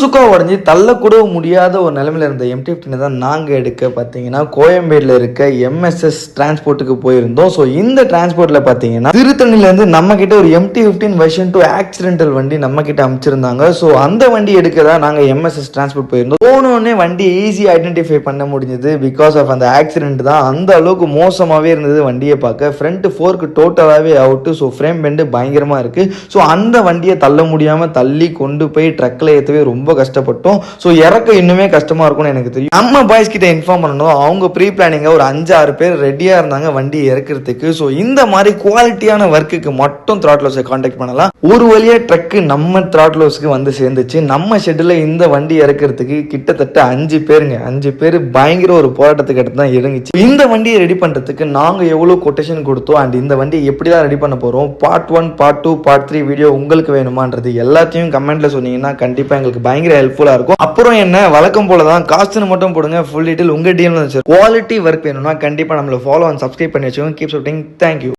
சுக்கம் உடஞ்சி தள்ளக்கூட முடியாத ஒரு நிலைமையில இருந்த MT-15 தான் நாங்கள் எடுக்க பார்த்தீங்கன்னா கோயம்பேடில் இருக்க MSS டிரான்ஸ்போர்ட்டுக்கு போயிருந்தோம். ஸோ இந்த டிரான்ஸ்போர்ட்டில் பார்த்தீங்கன்னா திருத்தணிலேருந்து நம்ம கிட்ட ஒரு MT-15 வெர்ஷன் 2 ஆக்சிடென்டல் வண்டி நம்ம கிட்ட அமைச்சிருந்தாங்க. ஸோ அந்த வண்டி எடுக்க தான் நாங்கள் MSS டிரான்ஸ்போர்ட் போயிருந்தோம். போனோடனே வண்டி ஈஸியாக ஐடென்டிஃபை பண்ண முடிஞ்சது. பிகாஸ் ஆஃப் அந்த ஆக்சிடென்ட் தான் அந்த அளவுக்கு மோசமாகவே இருந்தது வண்டியை பார்க்க. ஃப்ரண்ட் ஃபோர்க்கு டோட்டலாகவே அவுட்டு. ஸோ ஃப்ரேம் பெண்டு பயங்கரமாக இருக்குது. ஸோ அந்த வண்டியை தள்ள முடியாமல் தள்ளி கொண்டு போய் ட்ரக்கில் ஏற்றவே ரொம்ப கஷ்டப்பட்டோம். ஸோ இறக்க இன்னுமே கஷ்டமாக இருக்கும்னு எனக்கு தெரியும். நம்ம பாய்ஸ் கிட்ட இன்ஃபார்ம் பண்ணணும். அவங்க ப்ரீ பிளானிங்காக ஒரு 5-6 பேர் ரெடியாக இருந்தாங்க வண்டி இறக்கிறதுக்கு. ஸோ இந்த மாதிரி குவாலிட்டியான ஒர்க்குக்கு மட்டும் த்ராட்டில் ஹவுஸை கான்டாக்ட் பண்ணலாம். ஒரு வழியாக ட்ரக்கு நம்ம த்ராட்டில் ஹவுஸ்க்கு வந்து சேர்ந்துச்சு. நம்ம ஷெட்டில் இந்த வண்டி இறக்கிறதுக்கு கிட்டத்தட்ட 5 பேருங்க. 5 பேர் பயங்கர ஒரு போராட்டத்துக்கு அடுத்து தான் இறங்கிச்சு. இந்த வண்டியை ரெடி பண்ணுறதுக்கு நாங்கள் எவ்வளோ கொட்டேஷன் கொடுத்தோம் அண்ட் இந்த வண்டியை எப்படி தான் ரெடி பண்ண போகிறோம், பார்ட் 1, பார்ட் 2, பார்ட் 3 வீடியோ உங்களுக்கு வேணுமான்றது எல்லாத்தையும் கமெண்ட்ல சொன்னீங்கன்னா கண்டிப்பாக எங்களுக்கு பயங்கர ஹெல்ப்ஃபுல்லாக இருக்கும். அப்புறம் என்ன வழக்கம் போல தான் காசுன்னு மட்டும் போடுங்க. ஃபுல் டீட்டெயில் உங்கள் டீம் குவாலிட்டி ஒர்க் வேணும்னா கண்டிப்பாக நம்மளை ஃபாலோ அண்ட் சப்ஸ்கிரைப் பண்ணி வச்சுக்கோங்க. Keep supporting. தேங்க்யூ.